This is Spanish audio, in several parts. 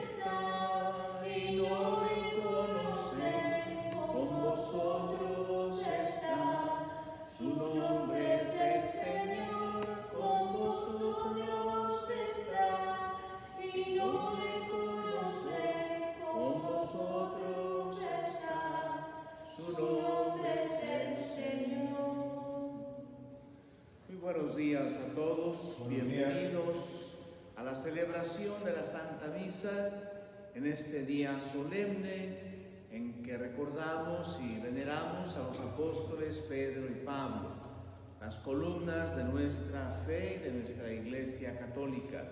está y no le conocéis, con vosotros está. Su nombre es el Señor, con vosotros está y no le conocéis, con vosotros está. Su nombre es el Señor. Muy buenos días a todos, bienvenidos a la celebración de la Santa Misa en este día solemne en que recordamos y veneramos a los apóstoles Pedro y Pablo, las columnas de nuestra fe y de nuestra Iglesia Católica.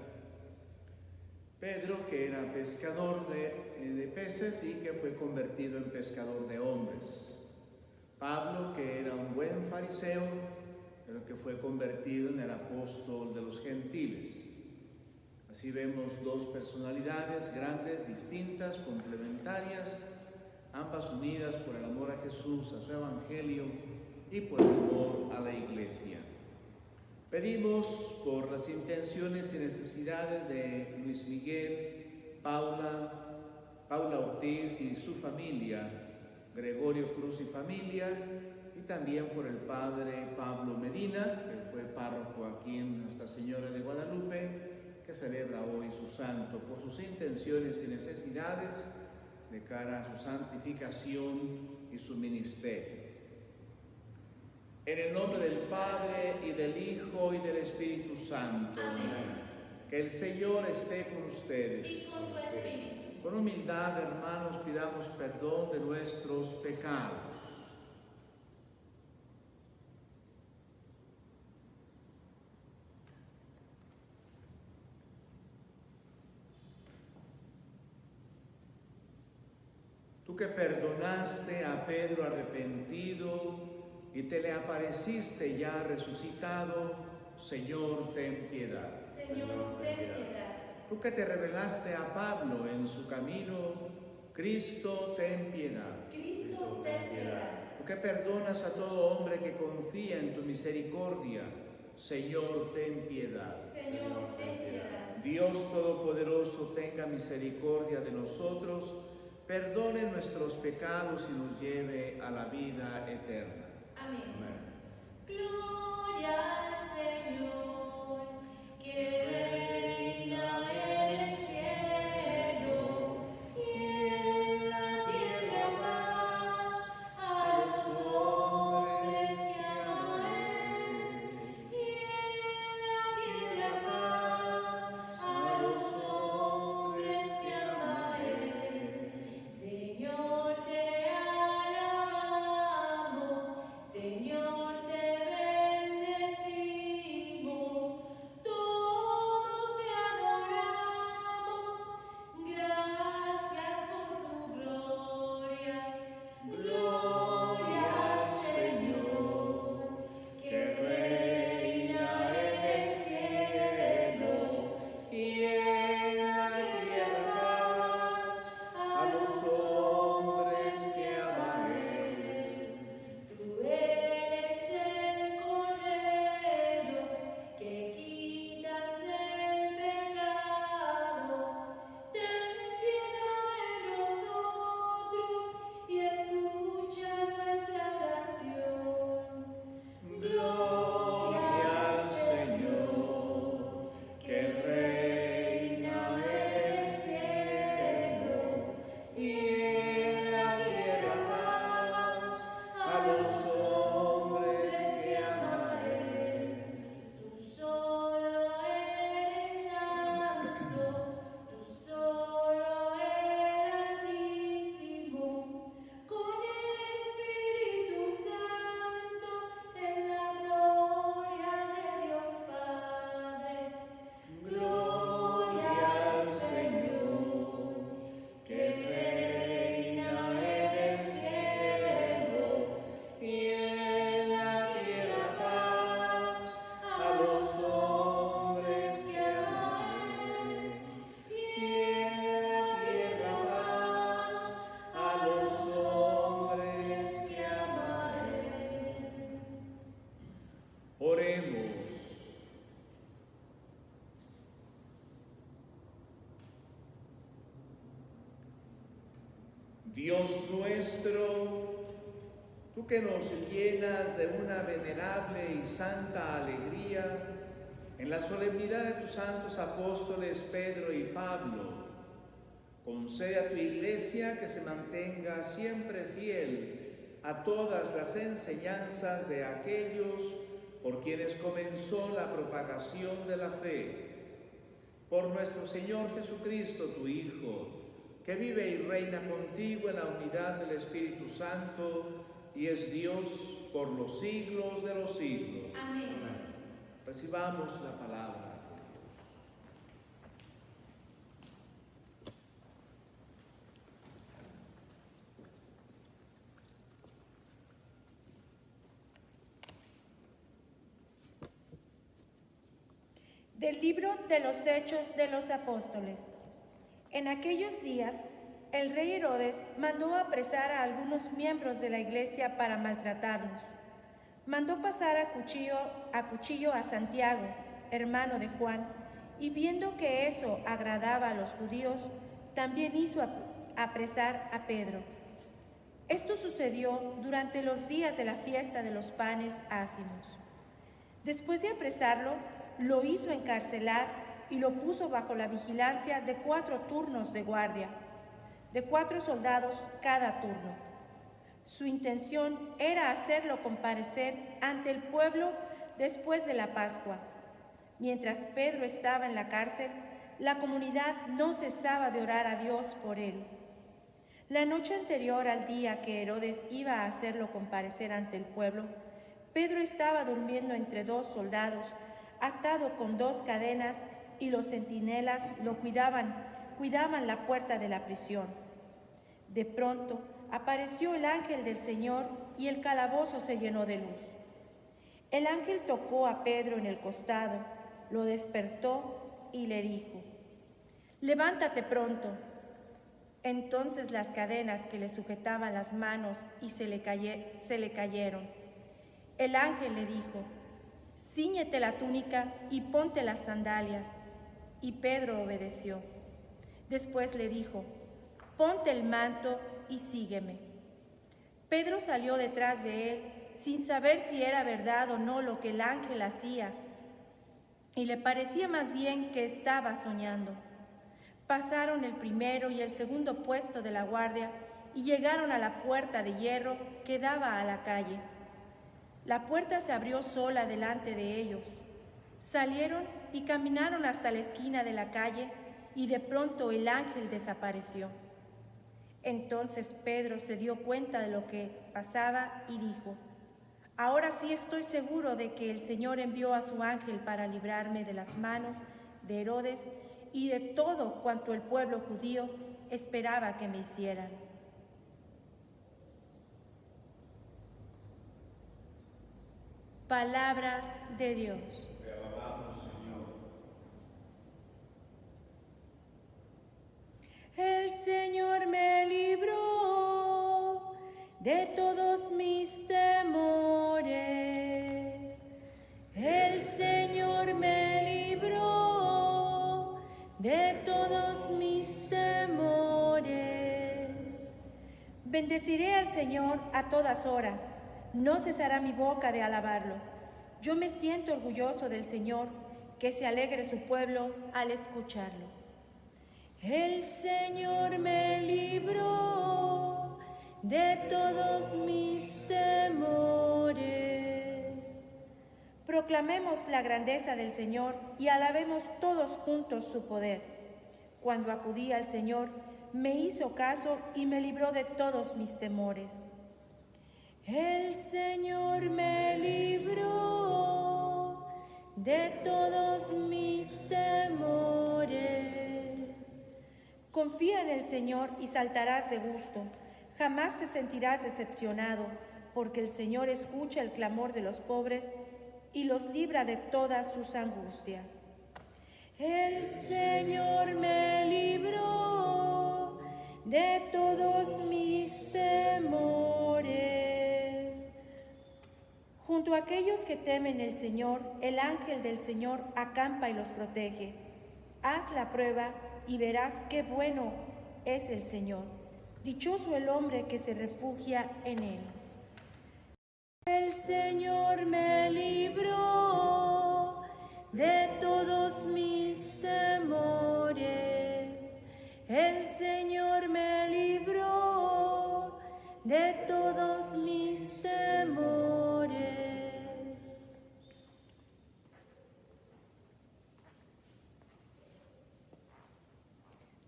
Pedro, que era pescador de peces y que fue convertido en pescador de hombres. Pablo, que era un buen fariseo, pero que fue convertido en el apóstol de los gentiles. Así vemos dos personalidades grandes, distintas, complementarias, ambas unidas por el amor a Jesús, a su evangelio y por el amor a la Iglesia. Pedimos por las intenciones y necesidades de Luis Miguel, Paula Ortiz y su familia, Gregorio Cruz y familia, y también por el padre Pablo Medina, que fue párroco aquí en Nuestra Señora de Guadalupe, que celebra hoy su santo, por sus intenciones y necesidades de cara a su santificación y su ministerio. En el nombre del Padre, y del Hijo, y del Espíritu Santo. Amén. Que el Señor esté con ustedes. Y con tu espíritu. Con humildad, hermanos, pidamos perdón de nuestros pecados. Tú que perdonaste a Pedro arrepentido y te le apareciste ya resucitado, Señor, ten piedad. Señor, ten piedad. Tú que te revelaste a Pablo en su camino, Cristo, ten piedad. Cristo, ten piedad. Tú que perdonas a todo hombre que confía en tu misericordia, Señor, ten piedad. Señor, ten piedad. Dios Todopoderoso, tenga misericordia de nosotros, perdone nuestros pecados y nos lleve a la vida eterna. Amén. Gloria al Señor, que reina en el cielo y en la tierra paz a los hombres que ama Él. Y en la tierra paz a los hombres que ama Él. Señor, te alabamos, Señor, te bendecimos, todos te adoramos, gracias por tu gloria. Gloria al Señor, que reina en el cielo y en la tierra paz a los hombres que ama Él. Tú eres el Cordero que quitas el pecado. Ten piedad de nosotros y escucha nuestra oración. Gloria al Señor, que reina en el cielo y en la tierra paz a los hombres que ama Él. Tú solo eres santo, tú solo el Altísimo, con el Espíritu Santo en la gloria de Dios Padre. Gloria al Señor, que reina en el cielo y en la tierra paz a los hombres que ama Él. Y en la tierra paz a los hombres que ama Él. Oremos. Dios nuestro, tú que nos llenas de una venerable y santa alegría en la solemnidad de tus santos apóstoles Pedro y Pablo, concede a tu Iglesia que se mantenga siempre fiel a todas las enseñanzas de aquellos por quienes comenzó la propagación de la fe. Por nuestro Señor Jesucristo, tu Hijo, que vive y reina contigo en la unidad del Espíritu Santo y es Dios por los siglos de los siglos. Amén. Recibamos la palabra. Del libro de los Hechos de los Apóstoles. En aquellos días, el rey Herodes mandó apresar a algunos miembros de la iglesia para maltratarlos. Mandó pasar a cuchillo a Santiago, hermano de Juan, y viendo que eso agradaba a los judíos, también hizo apresar a Pedro. Esto sucedió durante los días de la fiesta de los panes ácimos. Después de apresarlo, lo hizo encarcelar y lo puso bajo la vigilancia de 4 turnos de guardia, de 4 soldados cada turno. Su intención era hacerlo comparecer ante el pueblo después de la Pascua. Mientras Pedro estaba en la cárcel, la comunidad no cesaba de orar a Dios por él. La noche anterior al día que Herodes iba a hacerlo comparecer ante el pueblo, Pedro estaba durmiendo entre 2 soldados, atado con 2 cadenas, y los centinelas lo cuidaban la puerta de la prisión. De pronto apareció el ángel del Señor y el calabozo se llenó de luz. El ángel tocó a Pedro en el costado, lo despertó y le dijo: «Levántate pronto». Entonces las cadenas que le sujetaban las manos se le cayeron. El ángel le dijo: «Cíñete la túnica y ponte las sandalias». Y Pedro obedeció. Después le dijo: «Ponte el manto y sígueme». Pedro salió detrás de él, sin saber si era verdad o no lo que el ángel hacía, y le parecía más bien que estaba soñando. Pasaron el primero y el segundo puesto de la guardia y llegaron a la puerta de hierro que daba a la calle. La puerta se abrió sola delante de ellos. Salieron y caminaron hasta la esquina de la calle y de pronto el ángel desapareció. Entonces Pedro se dio cuenta de lo que pasaba y dijo: «Ahora sí estoy seguro de que el Señor envió a su ángel para librarme de las manos de Herodes y de todo cuanto el pueblo judío esperaba que me hicieran». Palabra de Dios. Te alabamos, Señor. El Señor me libró de todos mis temores. El Señor me libró de todos mis temores. Bendeciré al Señor a todas horas. No cesará mi boca de alabarlo. Yo me siento orgulloso del Señor, que se alegre su pueblo al escucharlo. El Señor me libró de todos mis temores. Proclamemos la grandeza del Señor y alabemos todos juntos su poder. Cuando acudí al Señor, me hizo caso y me libró de todos mis temores. El Señor me libró de todos mis temores. Confía en el Señor y saltarás de gusto. Jamás te sentirás decepcionado, porque el Señor escucha el clamor de los pobres y los libra de todas sus angustias. El Señor me libró de todos mis temores. Junto a aquellos que temen el Señor, el ángel del Señor acampa y los protege. Haz la prueba y verás qué bueno es el Señor. Dichoso el hombre que se refugia en él. El Señor me libró de todos mis temores. El Señor me libró de todos mis temores.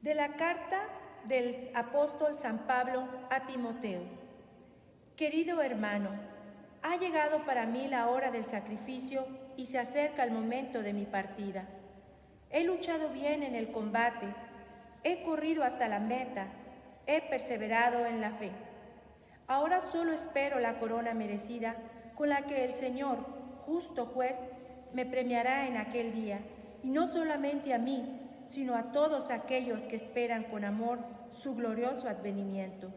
De la carta del apóstol San Pablo a Timoteo. Querido hermano, ha llegado para mí la hora del sacrificio y se acerca el momento de mi partida. He luchado bien en el combate, he corrido hasta la meta, he perseverado en la fe. Ahora solo espero la corona merecida con la que el Señor, justo juez, me premiará en aquel día, y no solamente a mí, sino a todos aquellos que esperan con amor su glorioso advenimiento.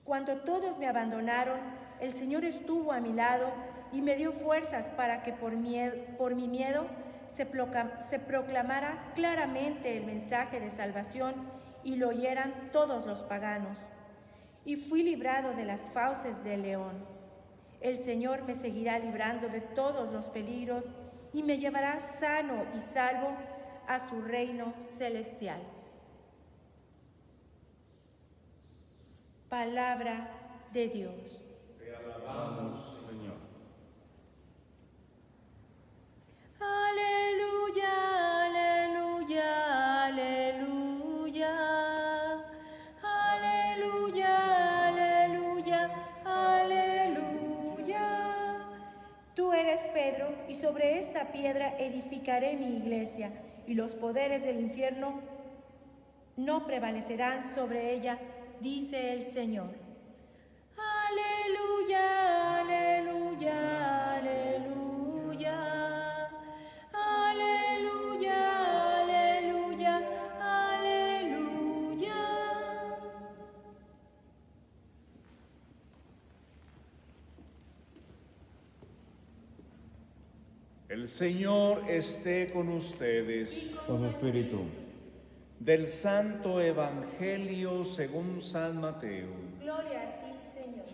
Cuando todos me abandonaron, el Señor estuvo a mi lado y me dio fuerzas para que por mi miedo se proclamara claramente el mensaje de salvación y lo oyeran todos los paganos. Y fui librado de las fauces del león. El Señor me seguirá librando de todos los peligros y me llevará sano y salvo a su reino celestial. Palabra de Dios. Te alabamos, Señor. Aleluya, aleluya, aleluya. Aleluya, aleluya, aleluya. Tú eres Pedro, y sobre esta piedra edificaré mi iglesia, y los poderes del infierno no prevalecerán sobre ella, dice el Señor. Aleluya, aleluya, aleluya. Aleluya, aleluya, aleluya. El Señor esté con ustedes. Con su espíritu. Del Santo Evangelio según San Mateo. Gloria a ti, Señor.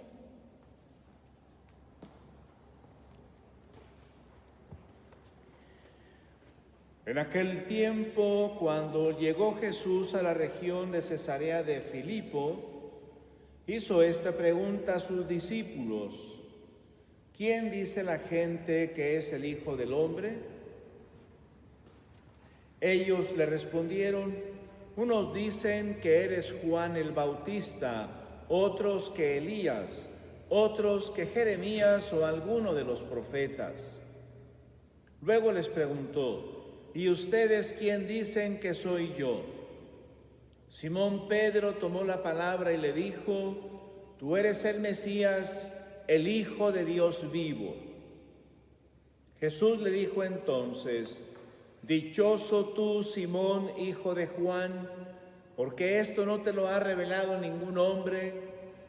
En aquel tiempo, cuando llegó Jesús a la región de Cesarea de Filipo, hizo esta pregunta a sus discípulos: ¿quién dice la gente que es el Hijo del Hombre? Ellos le respondieron: unos dicen que eres Juan el Bautista, otros que Elías, otros que Jeremías o alguno de los profetas. Luego les preguntó: ¿y ustedes quién dicen que soy yo? Simón Pedro tomó la palabra y le dijo: tú eres el Mesías, el Hijo de Dios vivo. Jesús le dijo entonces: dichoso tú, Simón, hijo de Juan, porque esto no te lo ha revelado ningún hombre,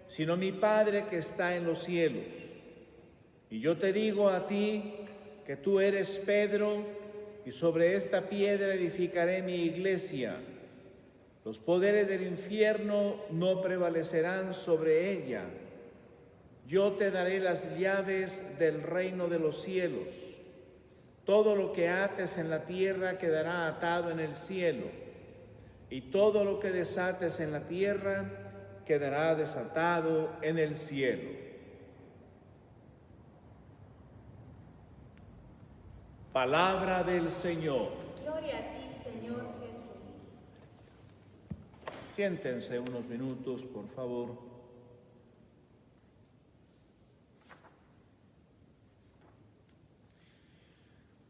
sino mi Padre que está en los cielos. Y yo te digo a ti que tú eres Pedro, y sobre esta piedra edificaré mi iglesia. Los poderes del infierno no prevalecerán sobre ella. Yo te daré las llaves del reino de los cielos. Todo lo que ates en la tierra quedará atado en el cielo, y todo lo que desates en la tierra quedará desatado en el cielo. Palabra del Señor. Gloria a ti, Señor Jesús. Siéntense unos minutos, por favor.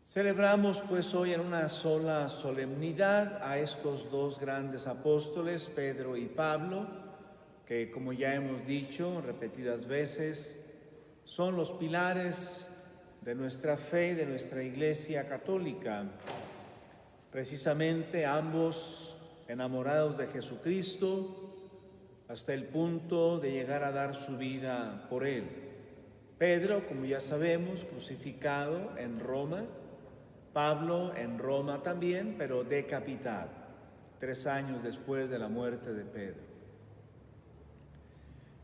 Celebramos pues hoy en una sola solemnidad a estos dos grandes apóstoles, Pedro y Pablo, que como ya hemos dicho repetidas veces, son los pilares de nuestra fe, de nuestra Iglesia católica. Precisamente ambos enamorados de Jesucristo hasta el punto de llegar a dar su vida por Él. Pedro, como ya sabemos, crucificado en Roma. Pablo en Roma también, pero decapitado, 3 años después de la muerte de Pedro.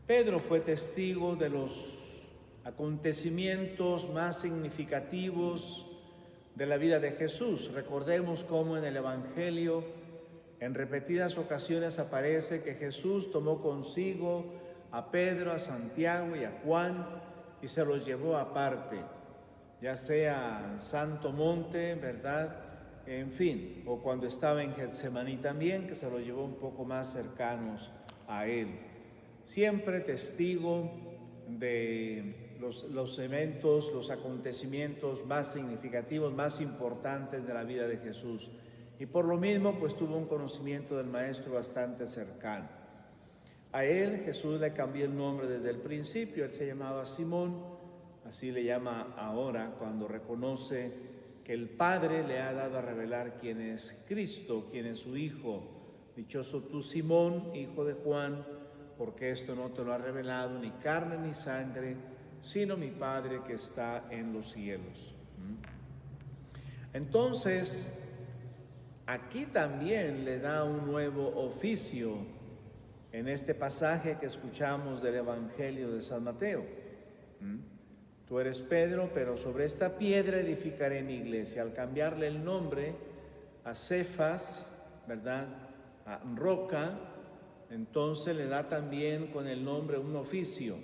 Pedro fue testigo de los acontecimientos más significativos de la vida de Jesús. Recordemos cómo en el Evangelio en repetidas ocasiones aparece que Jesús tomó consigo a Pedro, a Santiago y a Juan y se los llevó aparte, ya sea en Santo Monte, ¿verdad? En fin, o cuando estaba en Getsemaní también, que se los llevó un poco más cercanos a él. Siempre testigo de los eventos, los acontecimientos más significativos, más importantes de la vida de Jesús. Y por lo mismo, pues tuvo un conocimiento del Maestro bastante cercano. A él Jesús le cambió el nombre desde el principio. Él se llamaba Simón, así le llama ahora cuando reconoce que el Padre le ha dado a revelar quién es Cristo, quién es su Hijo. Dichoso tú, Simón, hijo de Juan, porque esto no te lo ha revelado ni carne ni sangre, sino mi Padre que está en los cielos. Entonces, aquí también le da un nuevo oficio en este pasaje que escuchamos del Evangelio de San Mateo. Tú eres Pedro, pero sobre esta piedra edificaré mi iglesia. Al cambiarle el nombre a Cefas, ¿verdad?, a roca, entonces le da también con el nombre un oficio.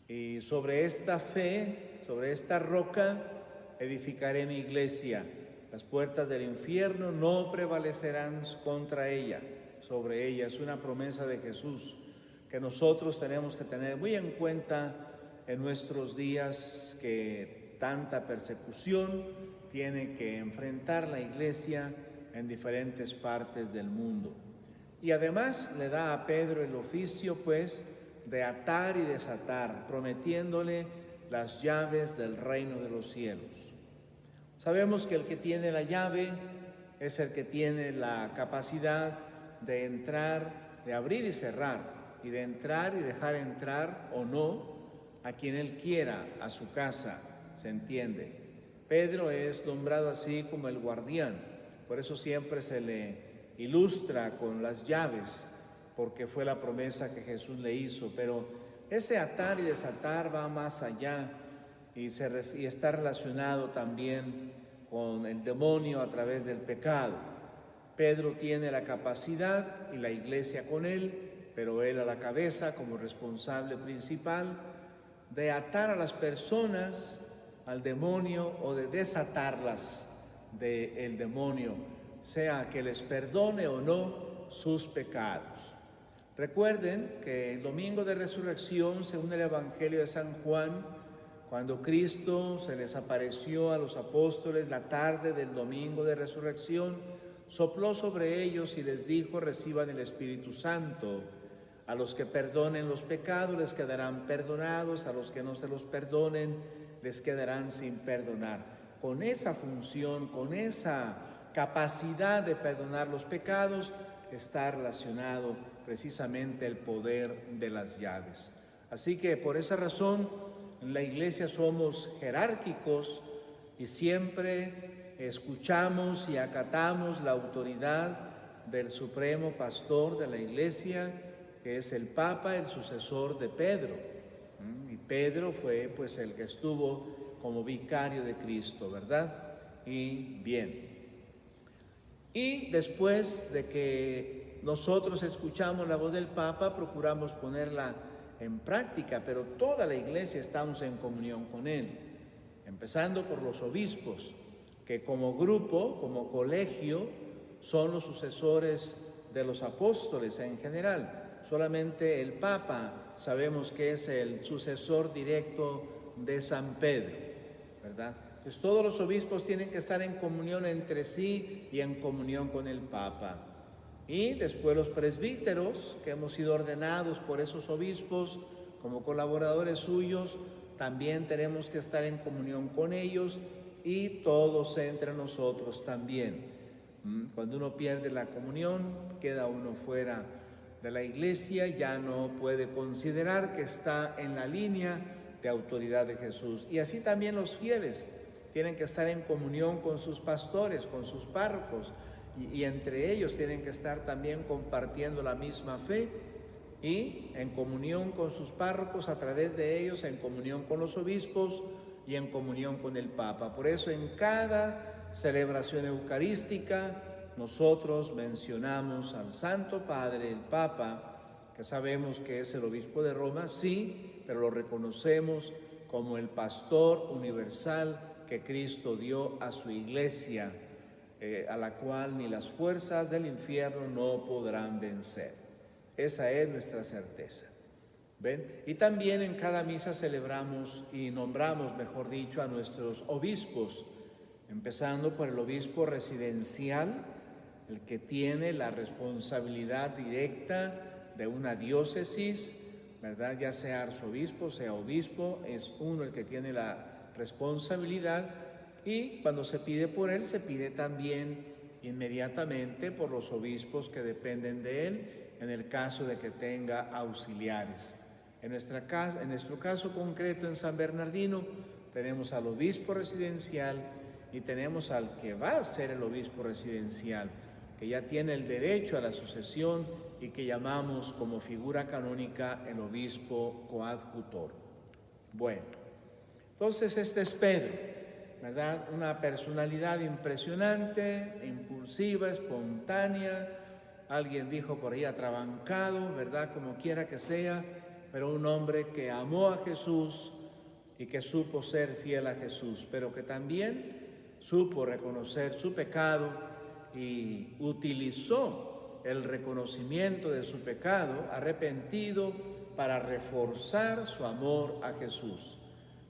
Y sobre esta fe, sobre esta roca, edificaré mi iglesia. Las puertas del infierno no prevalecerán contra ella, sobre ella. Es una promesa de Jesús que nosotros tenemos que tener muy en cuenta en nuestros días, que tanta persecución tiene que enfrentar la iglesia en diferentes partes del mundo. Y además le da a Pedro el oficio, pues, de atar y desatar, prometiéndole las llaves del reino de los cielos. Sabemos que el que tiene la llave es el que tiene la capacidad de entrar, de abrir y cerrar, y de entrar y dejar entrar o no a quien él quiera a su casa, ¿se entiende? Pedro es nombrado así como el guardián, por eso siempre se le ilustra con las llaves, porque fue la promesa que Jesús le hizo. Pero ese atar y desatar va más allá y está relacionado también con el demonio a través del pecado. Pedro tiene la capacidad y la iglesia con él, pero él a la cabeza como responsable principal de atar a las personas al demonio o de desatarlas del demonio, sea que les perdone o no sus pecados. Recuerden que el domingo de resurrección, según el Evangelio de San Juan, cuando Cristo se les apareció a los apóstoles la tarde del domingo de resurrección, sopló sobre ellos y les dijo: reciban el Espíritu Santo. A los que perdonen los pecados les quedarán perdonados, a los que no se los perdonen les quedarán sin perdonar. Con esa función, con esa capacidad de perdonar los pecados, está relacionado precisamente el poder de las llaves. Así que por esa razón en la iglesia somos jerárquicos y siempre escuchamos y acatamos la autoridad del supremo pastor de la iglesia, que es el Papa, el sucesor de Pedro. Y Pedro fue pues el que estuvo como vicario de Cristo, ¿verdad? Y bien. Y después de que nosotros escuchamos la voz del Papa, procuramos ponerla en práctica, pero toda la iglesia estamos en comunión con él, empezando por los obispos, que como grupo, como colegio, son los sucesores de los apóstoles en general. Solamente el Papa sabemos que es el sucesor directo de San Pedro, ¿verdad? Pues todos los obispos tienen que estar en comunión entre sí y en comunión con el Papa. Y después los presbíteros, que hemos sido ordenados por esos obispos como colaboradores suyos, también tenemos que estar en comunión con ellos y todos entre nosotros también. Cuando uno pierde la comunión, queda uno fuera de la iglesia, ya no puede considerar que está en la línea de autoridad de Jesús. Y así también los fieles tienen que estar en comunión con sus pastores, con sus párrocos, y entre ellos tienen que estar también compartiendo la misma fe y en comunión con sus párrocos, a través de ellos, en comunión con los obispos y en comunión con el Papa. Por eso en cada celebración eucarística nosotros mencionamos al Santo Padre, el Papa, que sabemos que es el obispo de Roma, sí, pero lo reconocemos como el pastor universal que Cristo dio a su iglesia, a la cual ni las fuerzas del infierno no podrán vencer. Esa es nuestra certeza. ¿Ven? Y también en cada misa celebramos y nombramos, mejor dicho, a nuestros obispos, empezando por el obispo residencial, el que tiene la responsabilidad directa de una diócesis, ¿verdad? Ya sea arzobispo, sea obispo, es uno el que tiene la responsabilidad, y cuando se pide por él, se pide también inmediatamente por los obispos que dependen de él, en el caso de que tenga auxiliares. En nuestro caso concreto en San Bernardino, tenemos al obispo residencial y tenemos al que va a ser el obispo residencial, que ya tiene el derecho a la sucesión y que llamamos como figura canónica el obispo coadjutor. Bueno, entonces este es Pedro, ¿verdad? Una personalidad impresionante, impulsiva, espontánea. Alguien dijo por ahí atrabancado, ¿verdad? Como quiera que sea, pero un hombre que amó a Jesús y que supo ser fiel a Jesús, pero que también supo reconocer su pecado y utilizó el reconocimiento de su pecado arrepentido para reforzar su amor a Jesús.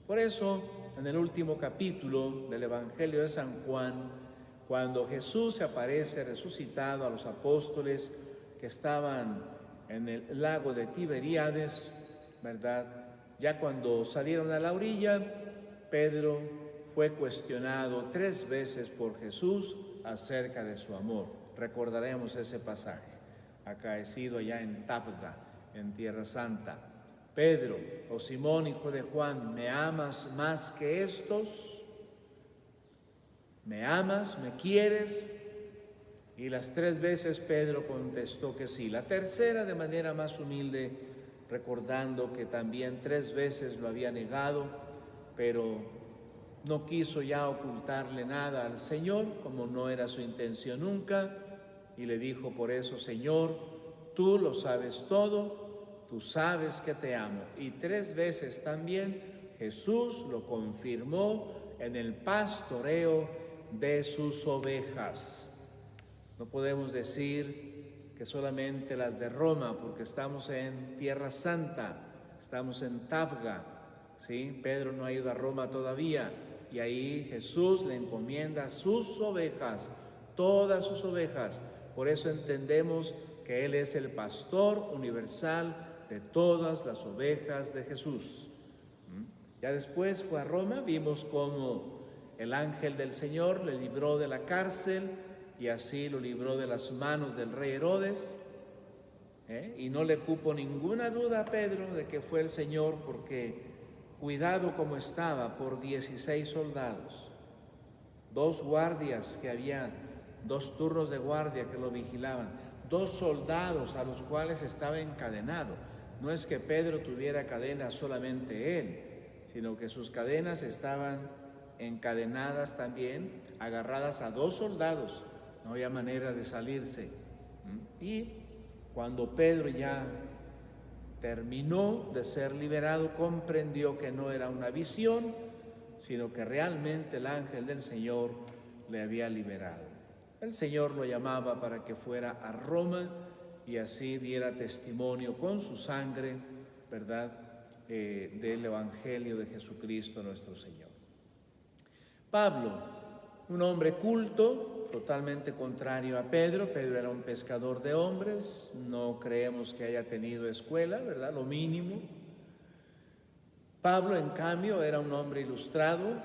Por eso, en el último capítulo del Evangelio de San Juan, cuando Jesús se aparece resucitado a los apóstoles que estaban en el lago de Tiberíades, ¿verdad? Ya cuando salieron a la orilla, Pedro fue cuestionado 3 veces por Jesús acerca de su amor. Recordaremos ese pasaje, acaecido allá en Tabga, en Tierra Santa. Pedro, o Simón, hijo de Juan, ¿me amas más que estos? ¿Me amas? ¿Me quieres? Y las 3 veces Pedro contestó que sí. La tercera, de manera más humilde, recordando que también 3 veces lo había negado, pero no quiso ya ocultarle nada al Señor, como no era su intención nunca, y le dijo por eso: Señor, tú lo sabes todo, tú sabes que te amo. Y 3 veces también Jesús lo confirmó en el pastoreo de sus ovejas. No podemos decir que solamente las de Roma, porque estamos en Tierra Santa, estamos en Tabga, ¿sí? Pedro no ha ido a Roma todavía, y ahí Jesús le encomienda sus ovejas, todas sus ovejas. Por eso entendemos que Él es el pastor universal de todas las ovejas de Jesús. Ya después fue a Roma, vimos cómo el ángel del Señor le libró de la cárcel y así lo libró de las manos del rey Herodes. Y no le cupo ninguna duda a Pedro de que fue el Señor, porque cuidado como estaba por 16 soldados, 2 guardias que había, 2 turnos de guardia que lo vigilaban, 2 soldados a los cuales estaba encadenado. No es que Pedro tuviera cadenas solamente él, sino que sus cadenas estaban encadenadas también, agarradas a 2 soldados. No había manera de salirse. Y cuando Pedro ya terminó de ser liberado, comprendió que no era una visión, sino que realmente el ángel del Señor le había liberado. El Señor lo llamaba para que fuera a Roma y así diera testimonio con su sangre, ¿verdad?, del Evangelio de Jesucristo nuestro Señor. Pablo, un hombre culto, totalmente contrario a Pedro. Pedro era un pescador de hombres, no creemos que haya tenido escuela, ¿verdad?, lo mínimo. Pablo, en cambio, era un hombre ilustrado,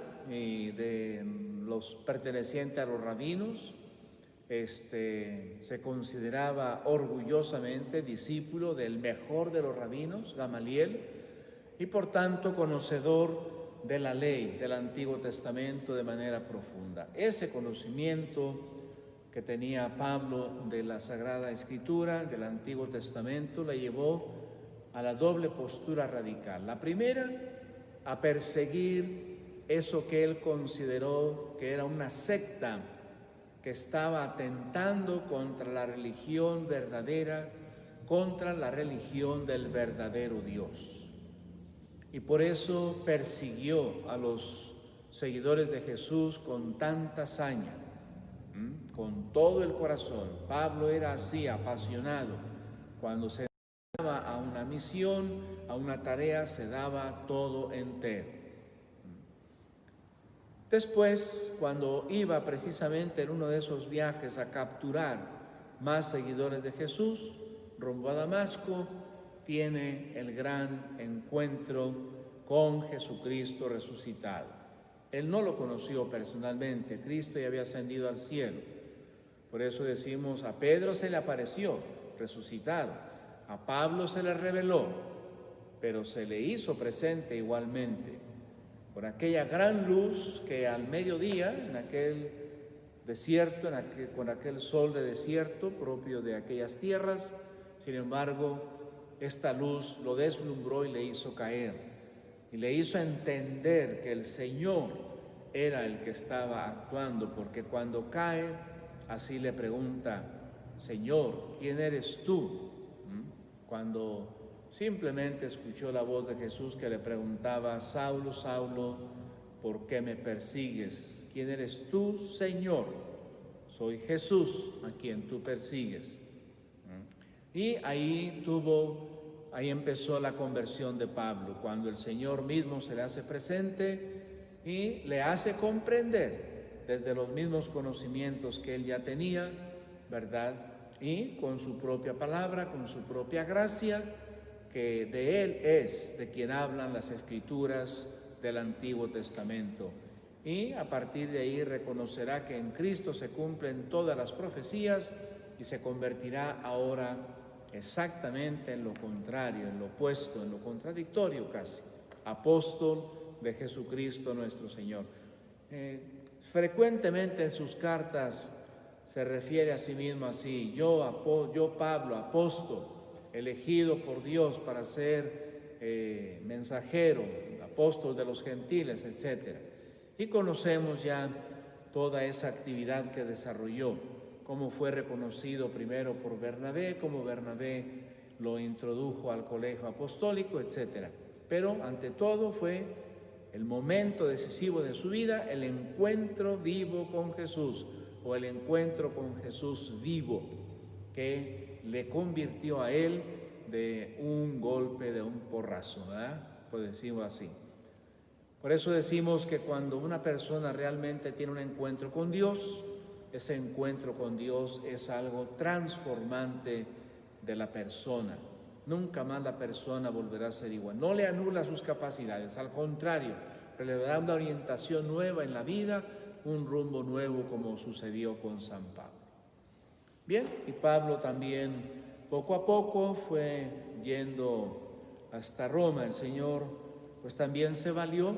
perteneciente a los rabinos. Se consideraba orgullosamente discípulo del mejor de los rabinos, Gamaliel, y por tanto conocedor de la ley del Antiguo Testamento de manera profunda. Ese conocimiento que tenía Pablo de la Sagrada Escritura, del Antiguo Testamento, la llevó a la doble postura radical. La primera, a perseguir eso que él consideró que era una secta que estaba atentando contra la religión verdadera, contra la religión del verdadero Dios. Y por eso persiguió a los seguidores de Jesús con tanta saña, con todo el corazón. Pablo era así, apasionado. Cuando se daba a una misión, a una tarea, se daba todo entero. Después, cuando iba precisamente en uno de esos viajes a capturar más seguidores de Jesús, rumbo a Damasco, tiene el gran encuentro con Jesucristo resucitado. Él no lo conoció personalmente, Cristo ya había ascendido al cielo. Por eso decimos, a Pedro se le apareció resucitado, a Pablo se le reveló, pero se le hizo presente igualmente por aquella gran luz que al mediodía, en aquel desierto, con aquel sol de desierto propio de aquellas tierras, sin embargo, esta luz lo deslumbró y le hizo caer. Y le hizo entender que el Señor era el que estaba actuando, porque cuando cae, así le pregunta, Señor, ¿quién eres tú? Cuando simplemente escuchó la voz de Jesús que le preguntaba, Saulo, Saulo, ¿por qué me persigues? ¿Quién eres tú, Señor? Soy Jesús a quien tú persigues. Y ahí empezó la conversión de Pablo, cuando el Señor mismo se le hace presente y le hace comprender desde los mismos conocimientos que él ya tenía, ¿verdad? Y con su propia palabra, con su propia gracia, que de él es de quien hablan las Escrituras del Antiguo Testamento. Y a partir de ahí reconocerá que en Cristo se cumplen todas las profecías y se convertirá ahora exactamente en lo contrario, en lo opuesto, en lo contradictorio casi, apóstol de Jesucristo nuestro Señor. Frecuentemente en sus cartas se refiere a sí mismo así, yo Pablo, apóstol, elegido por Dios para ser mensajero, apóstol de los gentiles, etc. Y conocemos ya toda esa actividad que desarrolló, cómo fue reconocido primero por Bernabé, cómo Bernabé lo introdujo al colegio apostólico, etc. Pero ante todo fue el momento decisivo de su vida, el encuentro vivo con Jesús, o el encuentro con Jesús vivo, que le convirtió a él de un golpe, de un porrazo, ¿verdad? Pues decimos así. Por eso decimos que cuando una persona realmente tiene un encuentro con Dios, ese encuentro con Dios es algo transformante de la persona. Nunca más la persona volverá a ser igual. No le anula sus capacidades, al contrario, pero le da una orientación nueva en la vida, un rumbo nuevo, como sucedió con San Pablo. Bien, y Pablo también poco a poco fue yendo hasta Roma. El Señor pues también se valió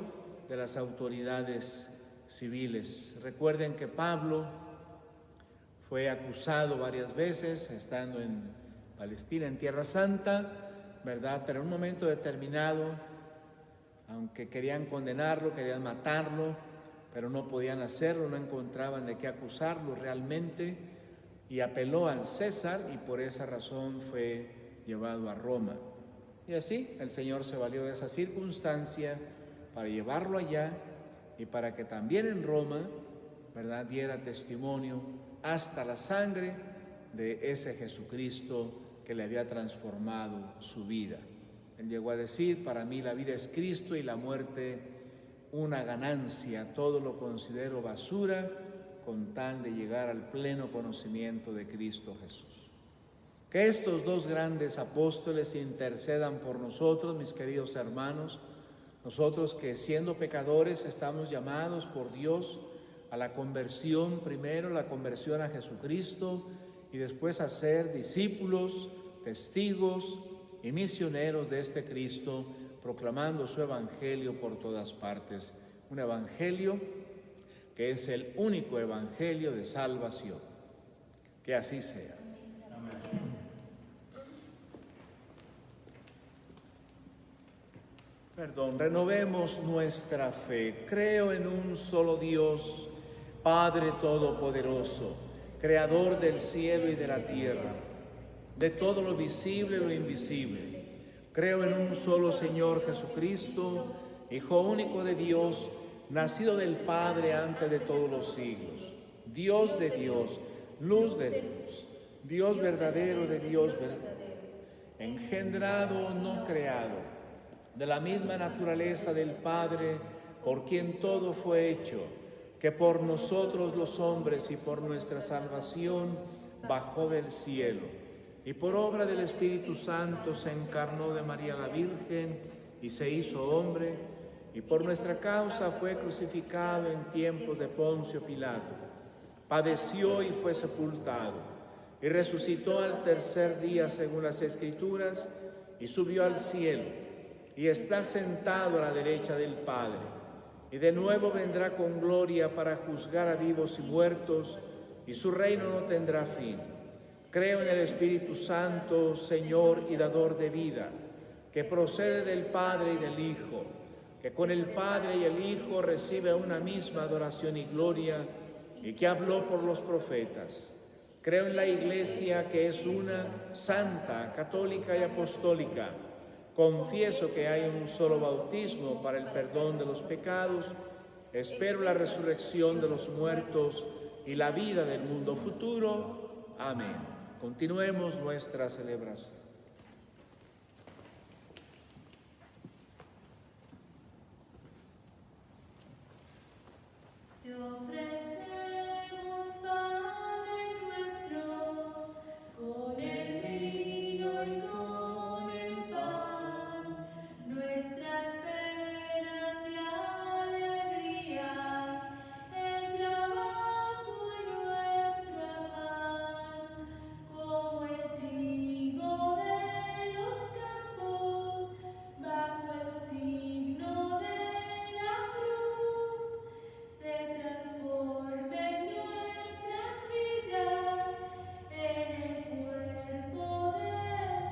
de las autoridades civiles. Recuerden que Pablo fue acusado varias veces estando en Palestina, en Tierra Santa, ¿verdad? Pero en un momento determinado, aunque querían condenarlo, querían matarlo, pero no podían hacerlo, no encontraban de qué acusarlo realmente, y apeló al César y por esa razón fue llevado a Roma. Y así el Señor se valió de esa circunstancia para llevarlo allá y para que también en Roma, ¿verdad?, diera testimonio hasta la sangre de ese Jesucristo que le había transformado su vida. Él llegó a decir, para mí la vida es Cristo y la muerte una ganancia, todo lo considero basura con tal de llegar al pleno conocimiento de Cristo Jesús. Que estos dos grandes apóstoles intercedan por nosotros, mis queridos hermanos, nosotros que siendo pecadores estamos llamados por Dios a la conversión, primero la conversión a Jesucristo y después a ser discípulos, testigos y misioneros de este Cristo, proclamando su evangelio por todas partes. Un evangelio que es el único evangelio de salvación. Que así sea. Perdón, renovemos nuestra fe. Creo en un solo Dios, Padre Todopoderoso, Creador del cielo y de la tierra, de todo lo visible y lo invisible. Creo en un solo Señor Jesucristo, Hijo único de Dios, nacido del Padre antes de todos los siglos. Dios de Dios, luz de luz, Dios verdadero de Dios verdadero, engendrado, no creado, de la misma naturaleza del Padre, por quien todo fue hecho, que por nosotros los hombres y por nuestra salvación bajó del cielo, y por obra del Espíritu Santo se encarnó de María la Virgen y se hizo hombre, y por nuestra causa fue crucificado en tiempos de Poncio Pilato. Padeció y fue sepultado, y resucitó al tercer día según las Escrituras, y subió al cielo, y está sentado a la derecha del Padre, y de nuevo vendrá con gloria para juzgar a vivos y muertos, y su reino no tendrá fin. Creo en el Espíritu Santo, Señor y dador de vida, que procede del Padre y del Hijo, que con el Padre y el Hijo recibe una misma adoración y gloria, y que habló por los profetas. Creo en la Iglesia, que es una, santa, católica y apostólica. Confieso que hay un solo bautismo para el perdón de los pecados. Espero la resurrección de los muertos y la vida del mundo futuro. Amén. Continuemos nuestra celebración. Te ofrecemos, Padre nuestro, con el vino y con el pan, nuestras penas y alegrías, el trabajo y nuestro afán, como el trigo de los campos, bajo el signo de la cruz, se transformen nuestras vidas en el cuerpo de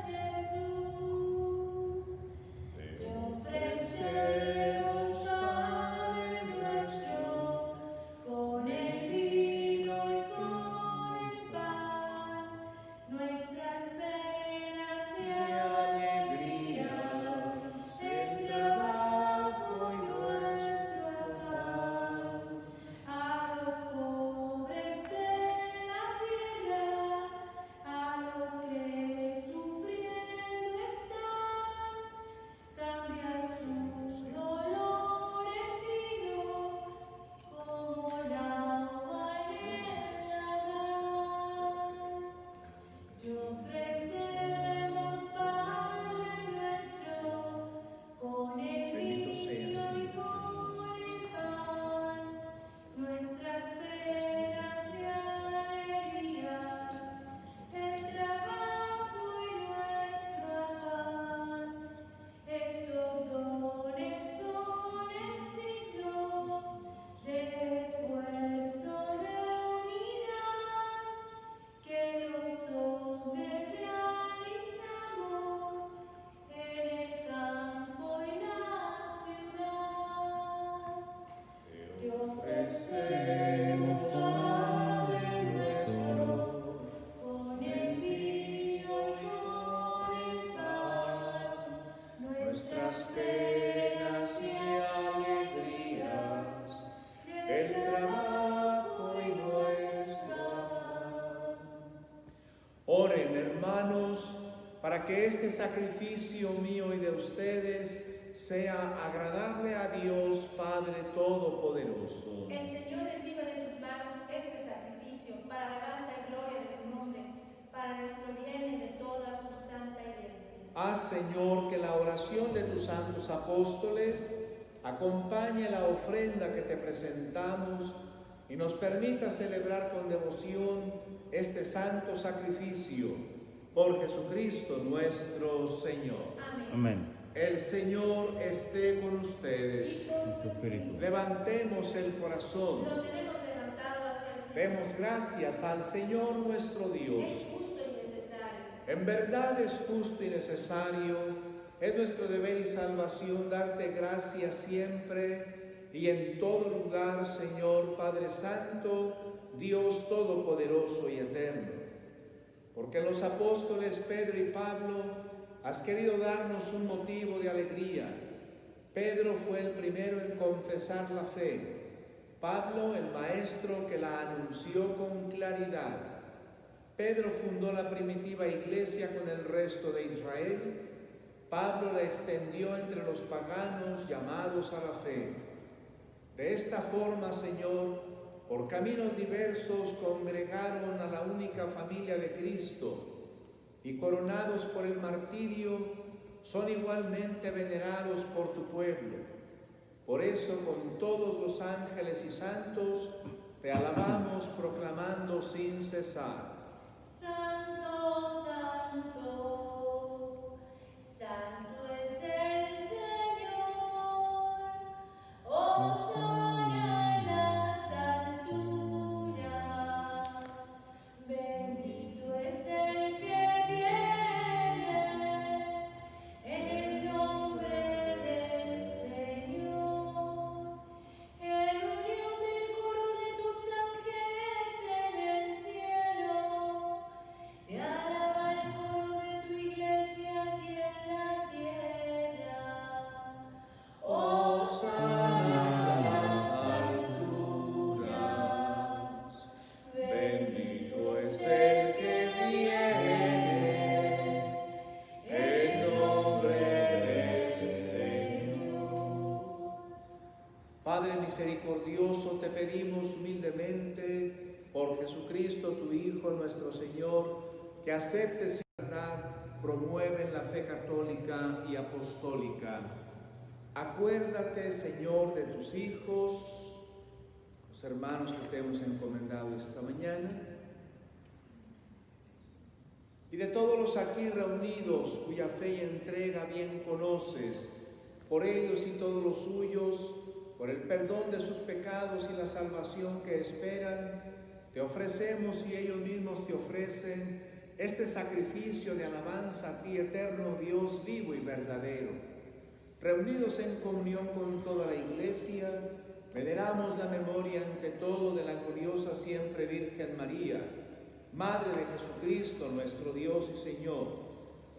Jesús. Te ofrecemos, Padre nuestro, con el vino y con el pan, nuestras penas y alegrías, el trabajo y nuestro afán, a los pobres de la tierra, a los que sufriendo están, cambiar su dolor en vino, como la uva en el lagar. Te ofrecemos, Padre nuestro, con el vino y con el pan, nuestras penas y alegrías, el trabajo y nuestro afán. Estos dones son el signo del esfuerzo de unidad que los hombres realizamos en el campo y la ciudad. Te ofrecemos, Padre nuestro, con el vino y con el pan, nuestras penas y alegrías, el trabajo y nuestro afán. Oren, hermanos, para que este sacrificio mío y de ustedes sea agradable a Dios Padre Todopoderoso. El Señor reciba de tus manos este sacrificio para alabanza y gloria de su nombre, para nuestro bien y de toda su santa iglesia. Haz, Señor, que la oración de tus santos apóstoles acompañe la ofrenda que te presentamos y nos permita celebrar con devoción este santo sacrificio por Jesucristo nuestro Señor. Amén. Amén. El Señor esté con ustedes. Y con En su espíritu. Levantemos el corazón. lo tenemos levantado hacia el Demos gracias al Señor nuestro Dios. Es justo y necesario. En verdad es justo y necesario, es nuestro deber y salvación darte gracias siempre y en todo lugar, Señor Padre Santo, Dios Todopoderoso y Eterno. Porque los apóstoles Pedro y Pablo has querido darnos un motivo de alegría. Pedro fue el primero en confesar la fe. Pablo, el maestro que la anunció con claridad. Pedro fundó la primitiva iglesia con el resto de Israel. Pablo la extendió entre los paganos llamados a la fe. De esta forma, Señor, por caminos diversos congregaron a la única familia de Cristo y coronados por el martirio, son igualmente venerados por tu pueblo. Por eso, con todos los ángeles y santos, te alabamos proclamando sin cesar. Santo, santo, santo es el Señor. Hosana en las alturas. Bendito es el que viene en el nombre del Señor. En unión del coro de tus ángeles en el cielo, te alaba el coro de tu iglesia aquí en la tierra. Hosana en las alturas, bendito es el que viene en nombre del Señor. Padre misericordioso, te pedimos humildemente por Jesucristo, tu Hijo, nuestro Señor, que aceptes y verdad promueven la fe católica y apostólica. Acuérdate, Señor, de tus hijos, los hermanos que te hemos encomendado esta mañana, y de todos los aquí reunidos cuya fe y entrega bien conoces, por ellos y todos los suyos, por el perdón de sus pecados y la salvación que esperan, te ofrecemos y ellos mismos te ofrecen este sacrificio de alabanza a ti, eterno Dios vivo y verdadero. Reunidos en comunión con toda la Iglesia, veneramos la memoria ante todo de la gloriosa siempre Virgen María, Madre de Jesucristo, nuestro Dios y Señor,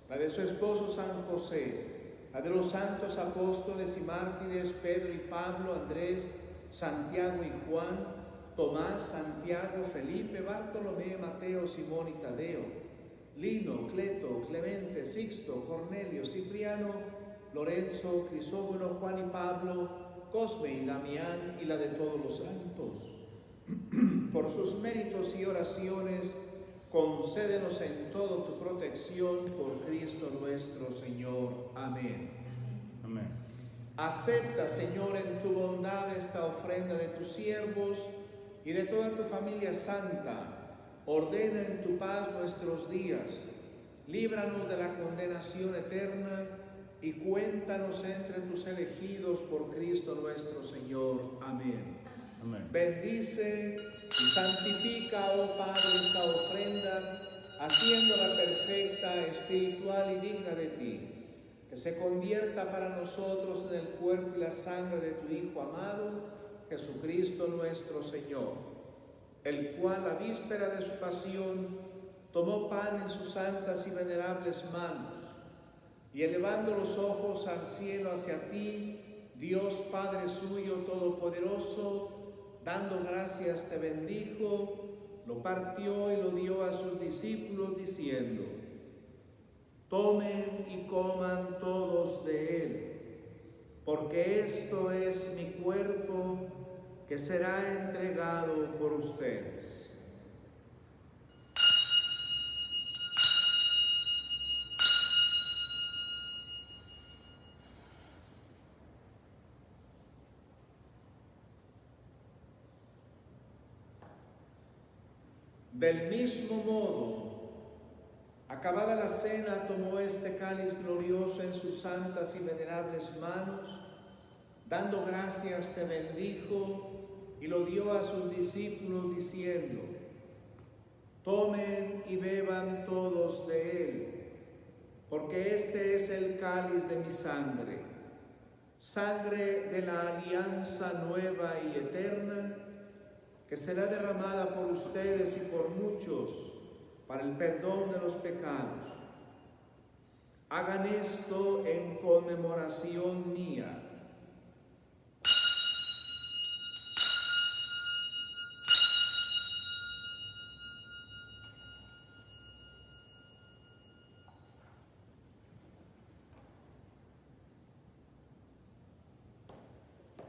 la de su esposo San José, la de los santos apóstoles y mártires Pedro y Pablo, Andrés, Santiago y Juan, Tomás, Santiago, Felipe, Bartolomé, Mateo, Simón y Tadeo, Lino, Cleto, Clemente, Sixto, Cornelio, Cipriano, Lorenzo, Crisógono, Juan y Pablo, Cosme y Damián y la de todos los santos. Por sus méritos y oraciones, concédenos en todo tu protección por Cristo nuestro Señor. Amén. Amén. Acepta, Señor, en tu bondad esta ofrenda de tus siervos y de toda tu familia santa. Ordena en tu paz nuestros días. Líbranos de la condenación eterna y cuéntanos entre tus elegidos por Cristo nuestro Señor. Amén. Amén. Bendice y santifica, oh Padre, esta ofrenda, haciéndola perfecta, espiritual y digna de ti, que se convierta para nosotros en el cuerpo y la sangre de tu Hijo amado, Jesucristo nuestro Señor, el cual a víspera de su pasión tomó pan en sus santas y venerables manos, y elevando los ojos al cielo hacia ti, Dios Padre suyo todopoderoso, dando gracias te bendijo, lo partió y lo dio a sus discípulos diciendo: tomen y coman todos de él, porque esto es mi cuerpo que será entregado por ustedes. Del mismo modo, acabada la cena, tomó este cáliz glorioso en sus santas y venerables manos, dando gracias te bendijo, y lo dio a sus discípulos diciendo: tomen y beban todos de él, porque este es el cáliz de mi sangre, sangre de la alianza nueva y eterna, que será derramada por ustedes y por muchos para el perdón de los pecados. Hagan esto en conmemoración mía.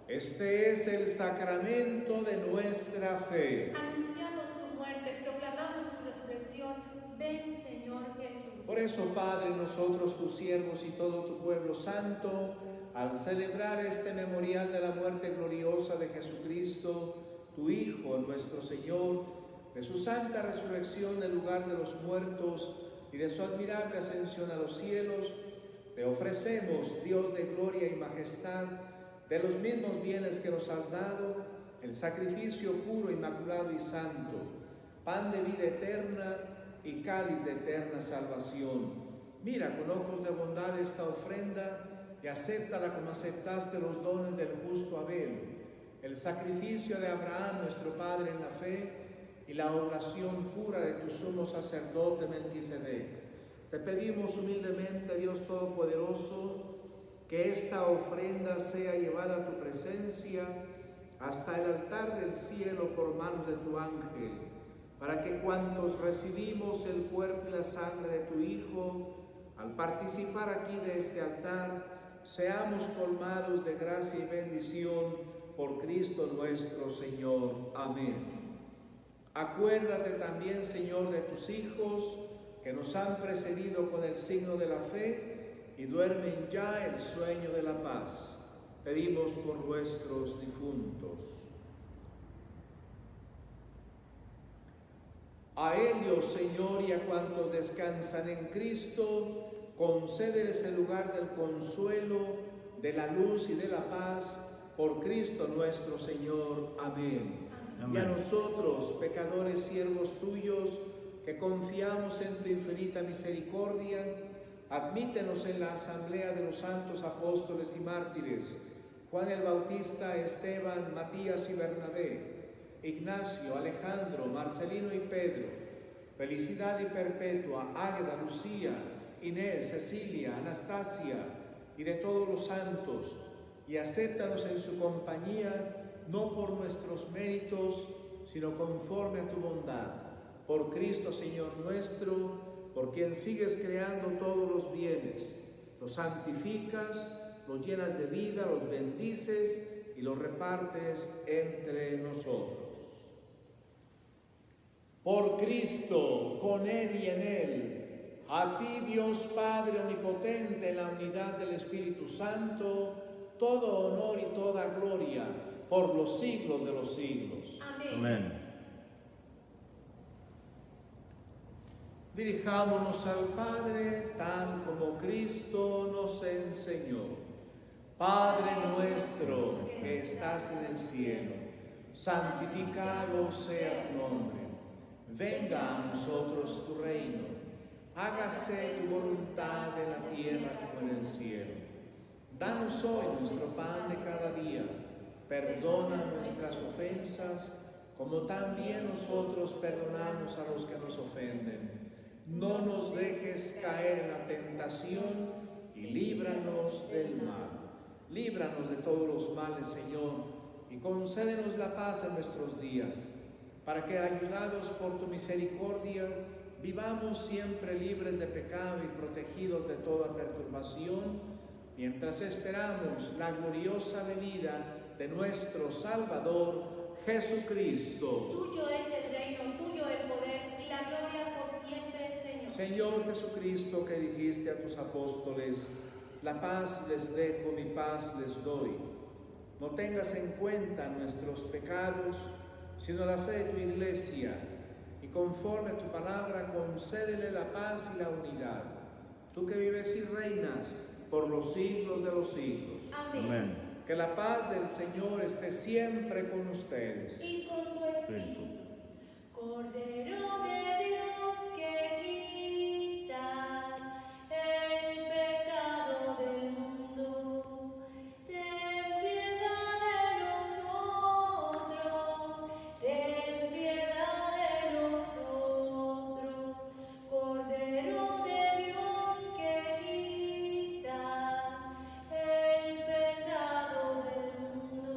Este es el sacramento de nuestra fe. Anunciamos tu muerte, proclamamos tu resurrección. Ven, Señor Jesús. Por eso, Padre, nosotros, tus siervos y todo tu pueblo santo, al celebrar este memorial de la muerte gloriosa de Jesucristo, tu Hijo, nuestro Señor, de su santa resurrección del lugar de los muertos y de su admirable ascensión a los cielos, te ofrecemos, Dios de gloria y majestad, de los mismos bienes que nos has dado, el sacrificio puro, inmaculado y santo, pan de vida eterna y cáliz de eterna salvación. Mira con ojos de bondad esta ofrenda y acéptala como aceptaste los dones del justo Abel, el sacrificio de Abraham, nuestro Padre en la fe, y la oblación pura de tu sumo sacerdote Melquisedec. Te pedimos humildemente, Dios Todopoderoso, que esta ofrenda sea llevada a tu presencia hasta el altar del cielo por manos de tu ángel, para que cuantos recibimos el cuerpo y la sangre de tu Hijo, al participar aquí de este altar, seamos colmados de gracia y bendición por Cristo nuestro Señor. Amén. Acuérdate también, Señor, de tus hijos que nos han precedido con el signo de la fe y duermen ya el sueño de la paz. Pedimos por nuestros difuntos. A ellos, Señor, y a cuantos descansan en Cristo, concédeles el lugar del consuelo, de la luz y de la paz, por Cristo nuestro Señor. Amén. Amén. Y a nosotros, pecadores siervos tuyos, que confiamos en tu infinita misericordia, admítenos en la asamblea de los santos apóstoles y mártires, Juan el Bautista, Esteban, Matías y Bernabé, Ignacio, Alejandro, Marcelino y Pedro, Felicidad y Perpetua, Águeda, Lucía, Inés, Cecilia, Anastasia y de todos los santos, y acéptanos en su compañía, no por nuestros méritos, sino conforme a tu bondad. Por Cristo, Señor nuestro, por quien sigues creando todos los bienes, los santificas, los llenas de vida, los bendices y los repartes entre nosotros. Por Cristo, con Él y en Él, a ti, Dios Padre omnipotente, en la unidad del Espíritu Santo, todo honor y toda gloria por los siglos de los siglos. Amén. Amén. Dirijámonos al Padre, tal como Cristo nos enseñó. Padre nuestro que estás en el cielo, santificado sea tu nombre. Venga a nosotros tu reino. Hágase tu voluntad en la tierra como en el cielo. Danos hoy nuestro pan de cada día. Perdona nuestras ofensas, como también nosotros perdonamos a los que nos ofenden. No nos dejes caer en la tentación y líbranos del mal. Líbranos de todos los males, Señor, y concédenos la paz en nuestros días, para que, ayudados por tu misericordia, vivamos siempre libres de pecado y protegidos de toda perturbación, mientras esperamos la gloriosa venida de nuestro Salvador, Jesucristo. Tuyo es el reino, tuyo el poder y la gloria por siempre, Señor. Señor Jesucristo, que dijiste a tus apóstoles: la paz les dejo, mi paz les doy. No tengas en cuenta nuestros pecados, sino la fe de tu Iglesia, y conforme a tu palabra concédele la paz y la unidad. Tú que vives y reinas por los siglos de los siglos. Amén. Amén. Que la paz del Señor esté siempre con ustedes. Y con tu espíritu. Cordero de Dios que quitas el pecado del mundo, ten piedad de nosotros, ten piedad de nosotros. Cordero de Dios que quitas el pecado del mundo,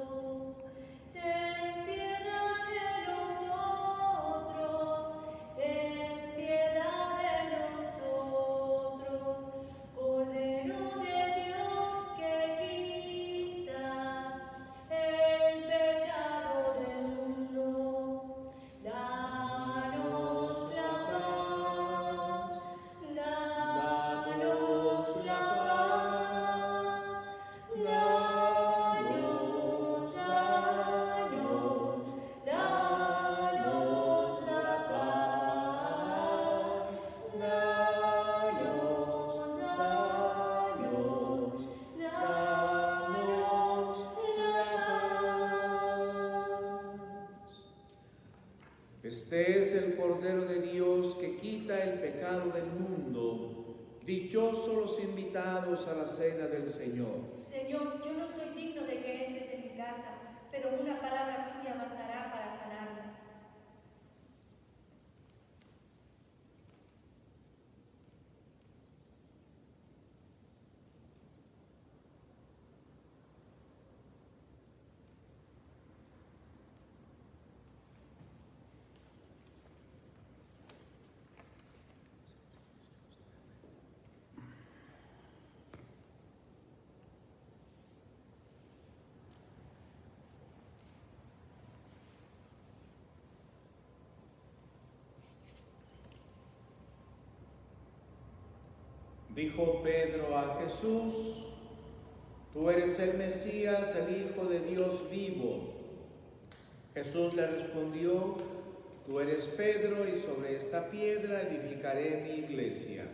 ten piedad de nosotros, ten piedad de nosotros. Cordero de Dios que quitas el pecado del mundo, danos la paz, danos la paz, danos la paz, Este es el Cordero de Dios que quita el pecado del mundo. Dichosos los invitados a la cena del Señor. Señor, yo no soy digno de que entres en mi casa, pero una palabra tuya bastará para sanarme. Dijo Pedro a Jesús: tú eres el Mesías, el Hijo de Dios vivo. Jesús le respondió: tú eres Pedro, y sobre esta piedra edificaré mi iglesia.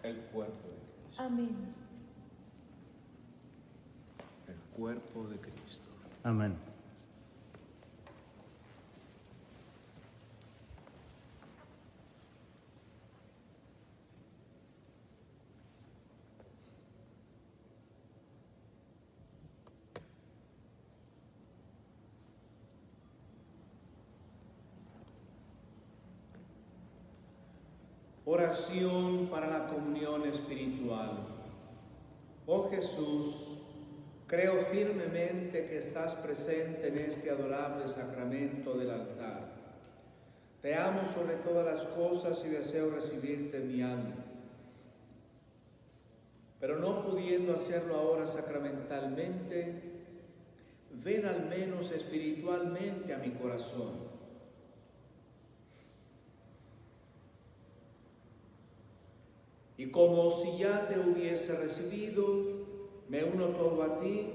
El cuerpo de Cristo. Amén. El cuerpo de Cristo. Amén. Oración para la comunión espiritual. Oh Jesús, creo firmemente que estás presente en este adorable sacramento del altar. Te amo sobre todas las cosas y deseo recibirte en mi alma. Pero no pudiendo hacerlo ahora sacramentalmente, ven al menos espiritualmente a mi corazón. Y como si ya te hubiese recibido, me uno todo a ti,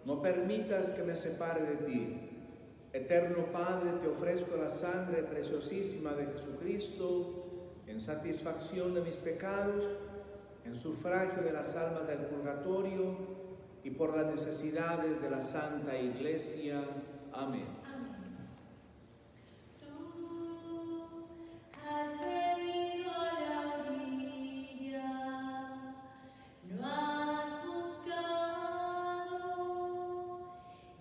no permitas que me separe de ti. Eterno Padre, te ofrezco la sangre preciosísima de Jesucristo en satisfacción de mis pecados, en sufragio de las almas del purgatorio y por las necesidades de la Santa Iglesia. Amén. Has venido a la orilla, no has buscado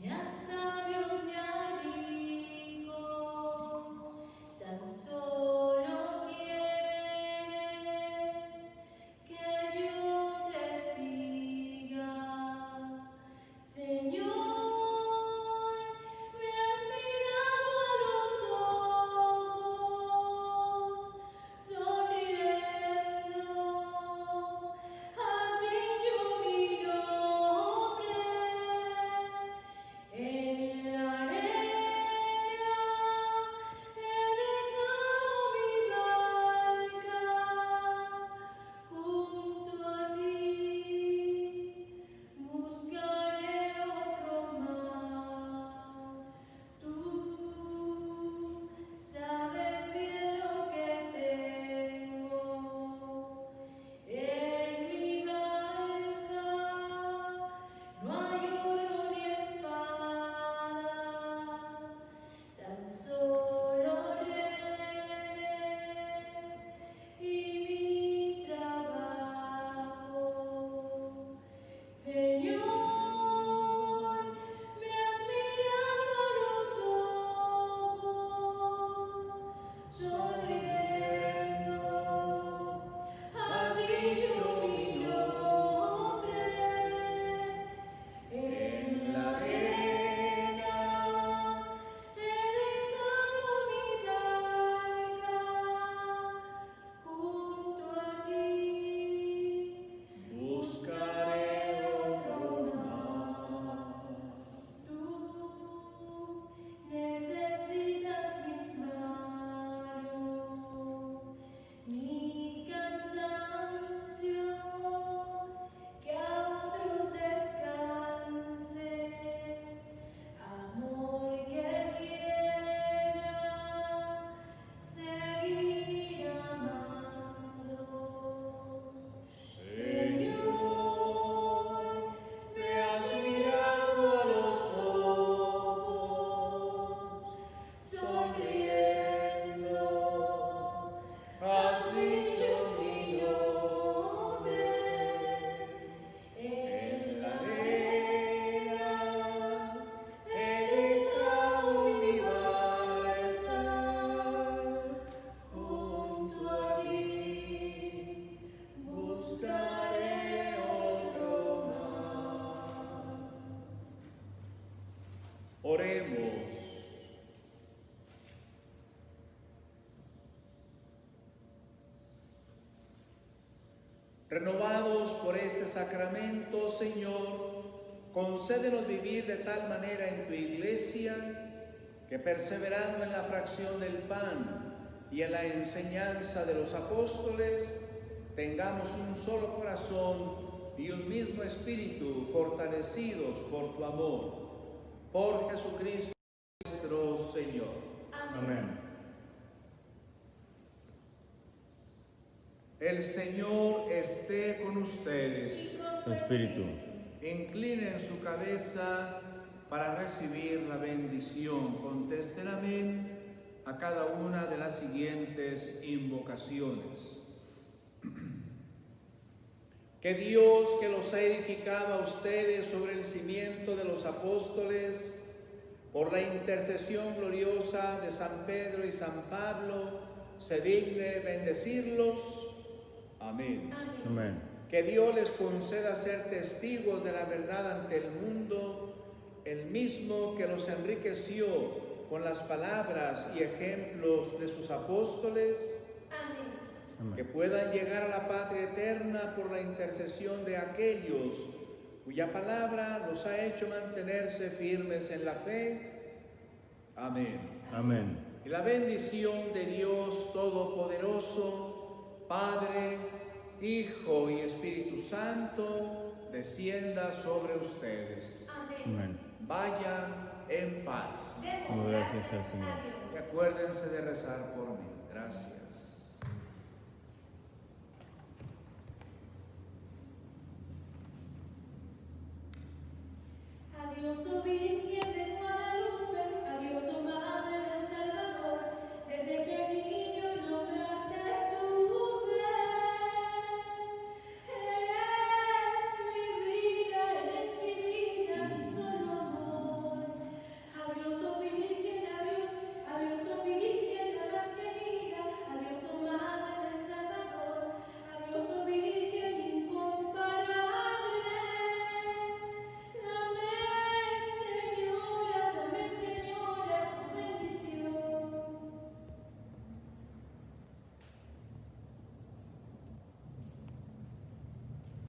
ni a sabios ni a ricos, tan solo quieres que yo te siga. Señor, me has Oremos. Renovados por este sacramento, Señor, concédenos vivir de tal manera en tu iglesia que, perseverando en la fracción del pan y en la enseñanza de los apóstoles, tengamos un solo corazón y un mismo espíritu, fortalecidos por tu amor. Por Jesucristo nuestro Señor. Amén. El Señor esté con ustedes. Tu espíritu. Inclinen su cabeza para recibir la bendición. Contesten amén a cada una de las siguientes invocaciones. Que Dios, que los ha edificado a ustedes sobre el cimiento de los apóstoles, por la intercesión gloriosa de San Pedro y San Pablo, se digne bendecirlos. Amén. Amén. Que Dios les conceda ser testigos de la verdad ante el mundo, el mismo que los enriqueció con las palabras y ejemplos de sus apóstoles. Amén. Que puedan llegar a la patria eterna por la intercesión de aquellos cuya palabra los ha hecho mantenerse firmes en la fe. Amén. Amén. Y la bendición de Dios Todopoderoso, Padre, Hijo y Espíritu Santo, descienda sobre ustedes. Amén. Vayan en paz. Gracias al Señor. Y acuérdense de rezar por mí. Gracias. Adiós, subir.